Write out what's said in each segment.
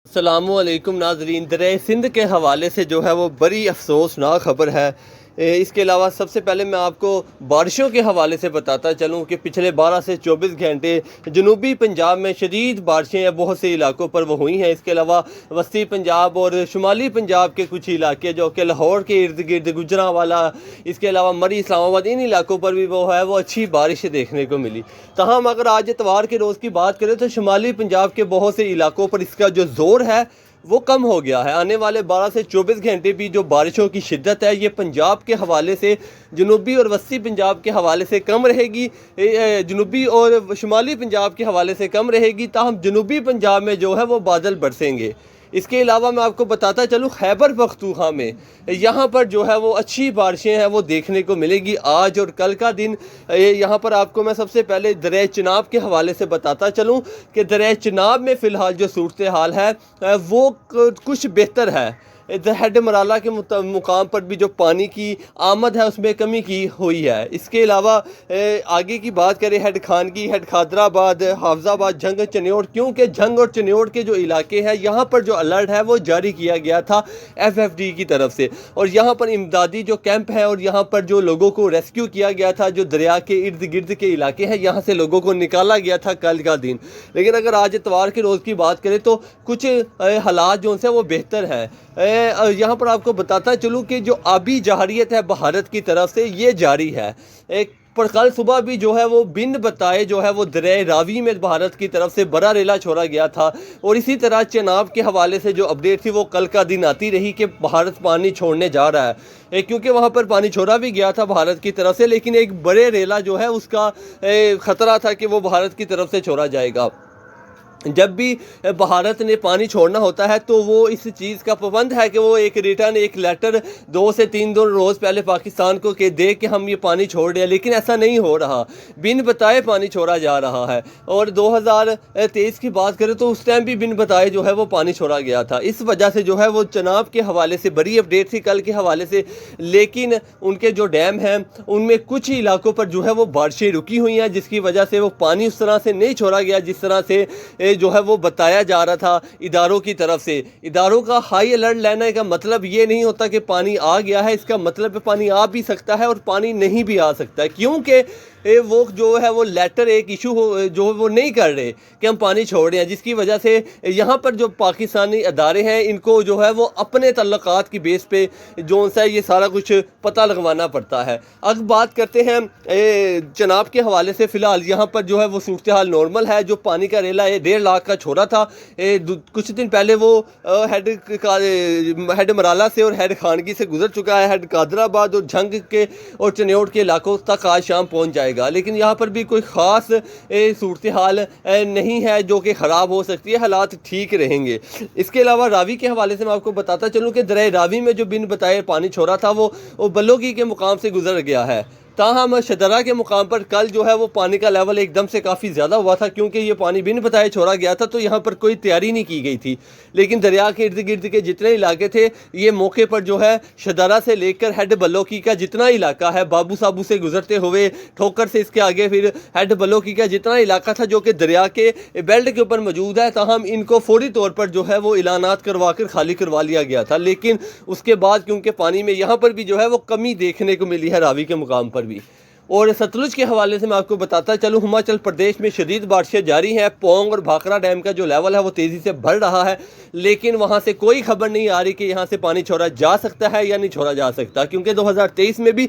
السلام علیکم ناظرین، دریا سندھ کے حوالے سے جو ہے وہ بڑی افسوسناک خبر ہے۔ اس کے علاوہ سب سے پہلے میں آپ کو بارشوں کے حوالے سے بتاتا چلوں کہ پچھلے 12 سے 24 گھنٹے جنوبی پنجاب میں شدید بارشیں بہت سے علاقوں پر وہ ہوئی ہیں۔ اس کے علاوہ وسطی پنجاب اور شمالی پنجاب کے کچھ علاقے جو کہ لاہور کے ارد گرد گجرانوالہ، اس کے علاوہ مری، اسلام آباد، ان علاقوں پر بھی وہ اچھی بارش دیکھنے کو ملی۔ تاہم اگر آج اتوار کے روز کی بات کریں تو شمالی پنجاب کے بہت سے علاقوں پر اس کا جو زور ہے وہ کم ہو گیا ہے۔ آنے والے 12 سے 24 گھنٹے بھی جو بارشوں کی شدت ہے یہ پنجاب کے حوالے سے جنوبی اور وسطی پنجاب کے حوالے سے کم رہے گی، جنوبی اور شمالی پنجاب کے حوالے سے کم رہے گی، تاہم جنوبی پنجاب میں جو ہے وہ بادل برسیں گے۔ اس کے علاوہ میں آپ کو بتاتا چلوں خیبر پختونخوا میں یہاں پر جو ہے وہ اچھی بارشیں ہیں وہ دیکھنے کو ملے گی آج اور کل کا دن۔ یہاں پر آپ کو میں سب سے پہلے دریا چناب کے حوالے سے بتاتا چلوں کہ دریا چناب میں فی الحال جو صورتحال ہے وہ کچھ بہتر ہے۔ ہیڈ مرالہ کے مقام پر بھی جو پانی کی آمد ہے اس میں کمی کی ہوئی ہے۔ اس کے علاوہ آگے کی بات کریں ہیڈ خانگی، ہیڈ خادرآباد، حافظ آباد، جھنگ، چنیوٹ، کیونکہ جھنگ اور چنیوٹ کے جو علاقے ہیں یہاں پر جو الرٹ ہے وہ جاری کیا گیا تھا FFD کی طرف سے، اور یہاں پر امدادی جو کیمپ ہیں اور یہاں پر جو لوگوں کو ریسکیو کیا گیا تھا، جو دریا کے ارد گرد کے علاقے ہیں یہاں سے لوگوں کو نکالا گیا تھا کل کا دن۔ لیکن اگر آج اتوار کے روز کی بات کریں تو کچھ حالات جو ہیں وہ بہتر ہیں۔ یہاں پر آپ کو بتاتا چلوں کہ جو آبی جارحیت ہے بھارت کی طرف سے یہ جاری ہے۔ پر کل صبح بھی جو ہے وہ بن بتائے جو ہے وہ دریا راوی میں بھارت کی طرف سے بڑا ریلا چھوڑا گیا تھا، اور اسی طرح چناب کے حوالے سے جو اپڈیٹ تھی وہ کل کا دن آتی رہی کہ بھارت پانی چھوڑنے جا رہا ہے، کیونکہ وہاں پر پانی چھوڑا بھی گیا تھا بھارت کی طرف سے، لیکن ایک بڑے ریلا جو ہے اس کا خطرہ تھا کہ وہ بھارت کی طرف سے چھوڑا جائے گا۔ جب بھی بھارت نے پانی چھوڑنا ہوتا ہے تو وہ اس چیز کا پابند ہے کہ وہ ایک ریٹرن، ایک لیٹر 2 سے 3 روز پہلے پاکستان کو کہ دے کہ ہم یہ پانی چھوڑ رہے ہیں، لیکن ایسا نہیں ہو رہا، بن بتائے پانی چھوڑا جا رہا ہے۔ اور 2023 کی بات کریں تو اس ٹائم بھی بن بتائے جو ہے وہ پانی چھوڑا گیا تھا۔ اس وجہ سے جو ہے وہ چناب کے حوالے سے بڑی اپڈیٹ تھی کل کے حوالے سے، لیکن ان کے جو ڈیم ہیں ان میں کچھ علاقوں پر جو ہے وہ بارشیں رکی ہوئی ہیں، جس کی وجہ سے وہ پانی اس طرح سے نہیں چھوڑا گیا جس طرح سے جو ہے وہ بتایا جا رہا تھا اداروں کی طرف سے۔ اداروں کا ہائی الرٹ لینے کا مطلب یہ نہیں ہوتا کہ پانی آ گیا ہے، اس کا مطلب پانی آ بھی سکتا ہے اور پانی نہیں بھی آ سکتا ہے، کیونکہ وہ جو ہے وہ لیٹر ایک ایشو جو وہ نہیں کر رہے کہ ہم پانی چھوڑ رہے ہیں، جس کی وجہ سے یہاں پر جو پاکستانی ادارے ہیں ان کو جو ہے وہ اپنے تعلقات کی بیس پہ جو ہے یہ سارا کچھ پتہ لگوانا پڑتا ہے۔ اب بات کرتے ہیں چناب کے حوالے سے، فی الحال یہاں پر جو ہے وہ صورتحال نارمل ہے۔ جو پانی کا ریلا 1.5 لاکھ کا چھوڑا تھا کچھ دن پہلے وہ ہیڈ مرالہ سے اور ہیڈ خانگی سے گزر چکا ہے، ہیڈ خادرآباد اور جھنگ کے اور چنیوٹ کے علاقوں تک آج شام پہنچ جائے گا، لیکن یہاں پر بھی کوئی خاص صورتحال نہیں ہے جو کہ خراب ہو سکتی ہے، حالات ٹھیک رہیں گے۔ اس کے علاوہ راوی کے حوالے سے میں آپ کو بتاتا چلوں کہ دریا راوی میں جو بن بتائے پانی چھوڑا تھا وہ بلوگی کے مقام سے گزر گیا ہے، تاہم شدرہ کے مقام پر کل جو ہے وہ پانی کا لیول ایک دم سے کافی زیادہ ہوا تھا، کیونکہ یہ پانی بن بتائے چھوڑا گیا تھا تو یہاں پر کوئی تیاری نہیں کی گئی تھی، لیکن دریا کے ارد گرد کے جتنے علاقے تھے یہ موقع پر جو ہے شدرہ سے لے کر ہیڈ بلوکی کا جتنا علاقہ ہے، بابو صابو سے گزرتے ہوئے ٹھوکر سے اس کے آگے پھر ہیڈ بلوکی کا جتنا علاقہ تھا جو کہ دریا کے بیلٹ کے اوپر موجود ہے، تاہم ان کو فوری طور پر جو ہے وہ اعلانات کروا کر خالی کروا لیا گیا تھا، لیکن اس کے بعد کیونکہ پانی میں یہاں پر بھی جو ہے وہ کمی دیکھنے کو ملی ہے راوی کے مقام پر بھی۔ اور ستلج کے حوالے سے میں آپ کو بتاتا چلوں ہماچل پردیش میں شدید بارشیں جاری ہیں، پونگ اور بھاکرا ڈیم کا جو لیول ہے وہ تیزی سے بڑھ رہا ہے، لیکن وہاں سے کوئی خبر نہیں آ رہی کہ یہاں سے پانی چھوڑا جا سکتا ہے یا نہیں چھوڑا جا سکتا، کیونکہ 2023 میں بھی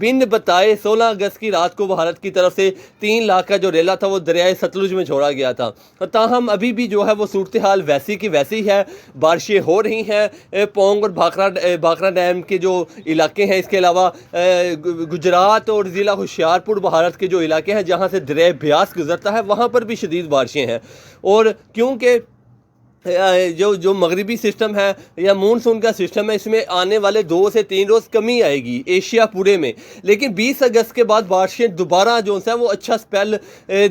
بن بتائے 16 اگست کی رات کو بھارت کی طرف سے 3 لاکھ کا جو ریلا تھا وہ دریائے ستلج میں چھوڑا گیا تھا، تاہم ابھی بھی جو ہے وہ صورتحال ویسی کی ویسی ہے، بارشیں ہو رہی ہیں پونگ اور بھاکرا ڈیم کے جو علاقے ہیں، اس کے علاوہ گجرات اور ضلع ہوشیارپور بھارت کے جو علاقے ہیں جہاں سے دریا بیاس گزرتا ہے وہاں پر بھی شدید بارشیں ہیں، اور کیونکہ جو مغربی سسٹم ہے یا مونسون کا سسٹم ہے اس میں آنے والے 2 سے 3 روز کمی آئے گی ایشیا پورے میں، لیکن 20 اگست کے بعد بارشیں دوبارہ جو ہے وہ اچھا سپیل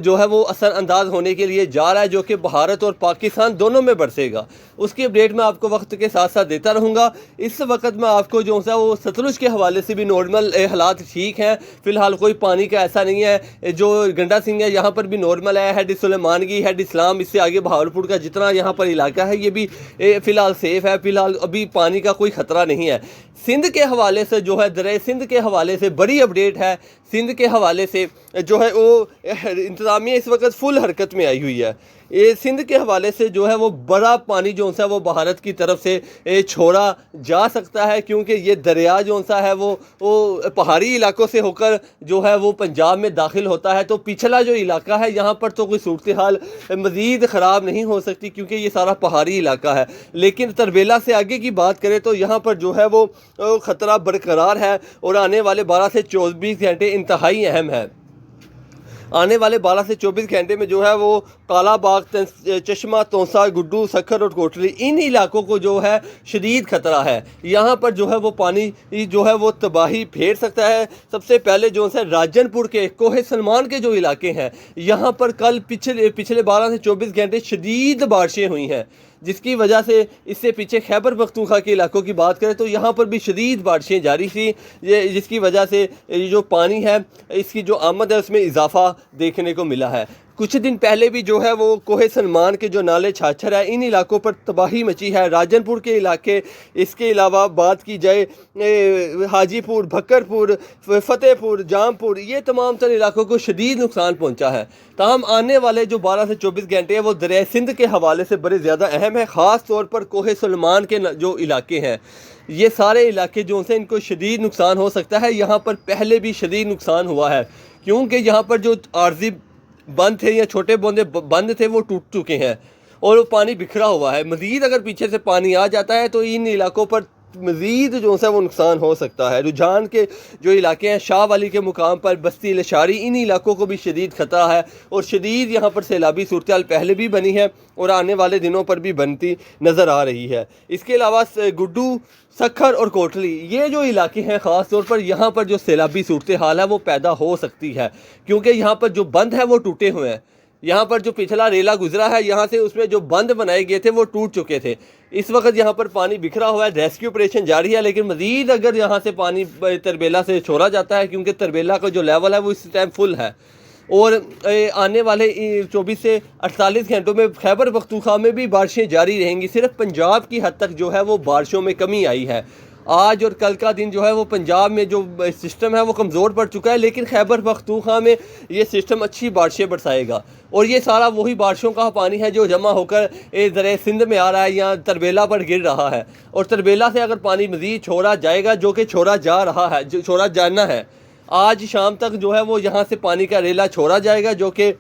جو ہے وہ اثر انداز ہونے کے لیے جا رہا ہے، جو کہ بھارت اور پاکستان دونوں میں برسے گا۔ اس کی اپڈیٹ میں آپ کو وقت کے ساتھ ساتھ دیتا رہوں گا۔ اس وقت میں آپ کو جو ہے وہ ستلج کے حوالے سے بھی نارمل حالات ٹھیک ہیں، فی الحال کوئی پانی کا ایسا نہیں ہے۔ جو گنڈا سنگھ ہے یہاں پر بھی نارمل ہے، ہیڈ سلیمانگی، ہیڈ اسلام، اس سے آگے بہاولپور کا جتنا یہاں پر علاقہ ہے یہ بھی فی الحال سیف ہے، فی الحال ابھی پانی کا کوئی خطرہ نہیں ہے۔ سندھ کے حوالے سے جو ہے دریا سندھ کے حوالے سے بڑی اپڈیٹ ہے۔ سندھ کے حوالے سے جو ہے وہ انتظامیہ اس وقت فل حرکت میں آئی ہوئی ہے۔ یہ سندھ کے حوالے سے جو ہے وہ بڑا پانی جو سا وہ بھارت کی طرف سے چھوڑا جا سکتا ہے، کیونکہ یہ دریا جو سا ہے وہ پہاڑی علاقوں سے ہو کر جو ہے وہ پنجاب میں داخل ہوتا ہے، تو پچھلا جو علاقہ ہے یہاں پر تو کوئی صورتحال مزید خراب نہیں ہو سکتی کیونکہ یہ سارا پہاڑی علاقہ ہے۔ لیکن تربیلا سے آگے کی بات کریں تو یہاں پر جو ہے وہ خطرہ برقرار ہے اور آنے والے 12 سے 24 گھنٹے انتہائی اہم ہے۔ آنے والے 12 سے 24 گھنٹے میں جو ہے وہ کالا باغ، چشمہ، تونسا، گڈو، سکھر اور کوٹلی ان علاقوں کو جو ہے شدید خطرہ ہے۔ یہاں پر جو ہے وہ پانی جو ہے وہ تباہی پھیر سکتا ہے۔ سب سے پہلے جو ہے راجن پور کے کوہ سلمان کے جو علاقے ہیں یہاں پر کل پچھلے 12 سے 24 گھنٹے شدید بارشیں ہوئی ہیں، جس کی وجہ سے اس سے پیچھے خیبر پختونخوا کے علاقوں کی بات کریں تو یہاں پر بھی شدید بارشیں جاری تھیں، جس کی وجہ سے یہ جو پانی ہے اس کی جو آمد ہے اس میں اضافہ دیکھنے کو ملا ہے۔ کچھ دن پہلے بھی جو ہے وہ کوہ سلمان کے جو نالے چھاچھر ہے ان علاقوں پر تباہی مچی ہے۔ راجن پور کے علاقے، اس کے علاوہ بات کی جائے حاجی پور، بھکر پور، فتح پور، جام پور، یہ تمام تر علاقوں کو شدید نقصان پہنچا ہے۔ تاہم آنے والے جو 12 سے 24 گھنٹے ہیں وہ دریائے سندھ کے حوالے سے بڑے زیادہ اہم ہے، خاص طور پر کوہ سلمان کے جو علاقے ہیں یہ سارے علاقے جو ہیں ان کو شدید نقصان ہو سکتا ہے۔ یہاں پر پہلے بھی شدید نقصان ہوا ہے کیونکہ یہاں پر جو عارضی بند تھے یا چھوٹے بند تھے وہ ٹوٹ چکے ہیں اور وہ پانی بکھرا ہوا ہے۔ مزید اگر پیچھے سے پانی آ جاتا ہے تو ان علاقوں پر مزید جو ہے وہ نقصان ہو سکتا ہے۔ رجحان کے جو علاقے ہیں شاہ والی کے مقام پر، بستی لشاری، ان علاقوں کو بھی شدید خطرہ ہے اور شدید یہاں پر سیلابی صورتحال پہلے بھی بنی ہے اور آنے والے دنوں پر بھی بنتی نظر آ رہی ہے۔ اس کے علاوہ گڈو، سکھر اور کوٹلی یہ جو علاقے ہیں خاص طور پر یہاں پر جو سیلابی صورتحال ہے وہ پیدا ہو سکتی ہے کیونکہ یہاں پر جو بند ہے وہ ٹوٹے ہوئے ہیں۔ یہاں پر جو پچھلا ریلا گزرا ہے یہاں سے اس میں جو بند بنائے گئے تھے وہ ٹوٹ چکے تھے۔ اس وقت یہاں پر پانی بکھرا ہوا ہے، ریسکیو آپریشن جاری ہے، لیکن مزید اگر یہاں سے پانی تربیلا سے چھوڑا جاتا ہے کیونکہ تربیلا کا جو لیول ہے وہ اس ٹائم فل ہے اور آنے والے 24 سے 48 گھنٹوں میں خیبر پختونخوا میں بھی بارشیں جاری رہیں گی۔ صرف پنجاب کی حد تک جو ہے وہ بارشوں میں کمی آئی ہے۔ آج اور کل کا دن جو ہے وہ پنجاب میں جو سسٹم ہے وہ کمزور پڑ چکا ہے، لیکن خیبر پختونخوا میں یہ سسٹم اچھی بارشیں برسائے گا اور یہ سارا وہی بارشوں کا پانی ہے جو جمع ہو کر دریا سندھ میں آ رہا ہے یا تربیلا پر گر رہا ہے، اور تربیلا سے اگر پانی مزید چھوڑا جائے گا جو کہ چھوڑا جا رہا ہے، جو چھوڑا جانا ہے، آج شام تک جو ہے وہ یہاں سے پانی کا ریلا چھوڑا جائے گا جو کہ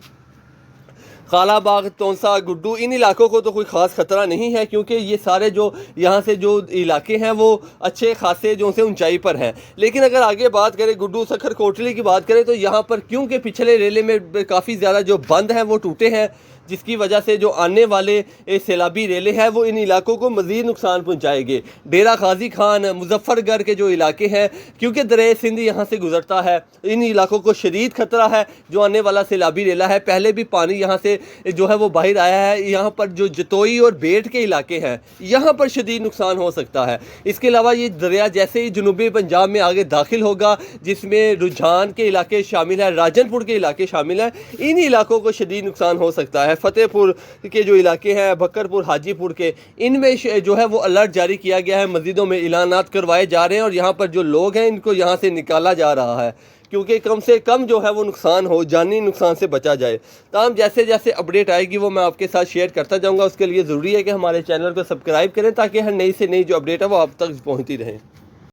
کالا باغ، تونسا، گڈو ان علاقوں کو تو کوئی خاص خطرہ نہیں ہے کیونکہ یہ سارے جو یہاں سے جو علاقے ہیں وہ اچھے خاصے جو سے اونچائی پر ہیں۔ لیکن اگر آگے بات کریں گڈو، سکھر، کوٹلی کی بات کریں تو یہاں پر کیونکہ پچھلے ریلے میں کافی زیادہ جو بند ہیں وہ ٹوٹے ہیں، جس کی وجہ سے جو آنے والے سیلابی ریلے ہیں وہ ان علاقوں کو مزید نقصان پہنچائے گے۔ ڈیرہ غازی خان، مظفر گڑھ کے جو علاقے ہیں کیونکہ دریائے سندھ یہاں سے گزرتا ہے ان علاقوں کو شدید خطرہ ہے۔ جو آنے والا سیلابی ریلا ہے پہلے بھی پانی یہاں سے جو ہے وہ باہر آیا ہے، یہاں پر جو جتوئی اور بیٹ کے علاقے ہیں یہاں پر شدید نقصان ہو سکتا ہے۔ اس کے علاوہ یہ دریا جیسے ہی جنوبی پنجاب میں آگے داخل ہوگا جس میں رجحان کے علاقے شامل ہیں، راجن پور کے علاقے شامل ہیں، ان علاقوں کو شدید نقصان ہو سکتا ہے۔ فتح پور کے جو علاقے ہیں، بھکر پور، حاجی پور کے، ان میں جو ہے وہ الرٹ جاری کیا گیا ہے، مسجدوں میں اعلانات کروائے جا رہے ہیں اور یہاں پر جو لوگ ہیں ان کو یہاں سے نکالا جا رہا ہے کیونکہ کم سے کم جو ہے وہ نقصان ہو، جانی نقصان سے بچا جائے۔ تاہم جیسے جیسے اپڈیٹ آئے گی وہ میں آپ کے ساتھ شیئر کرتا جاؤں گا۔ اس کے لیے ضروری ہے کہ ہمارے چینل کو سبسکرائب کریں تاکہ ہر نئی سے نئی جو اپڈیٹ ہے وہ آپ تک پہنچتی رہیں۔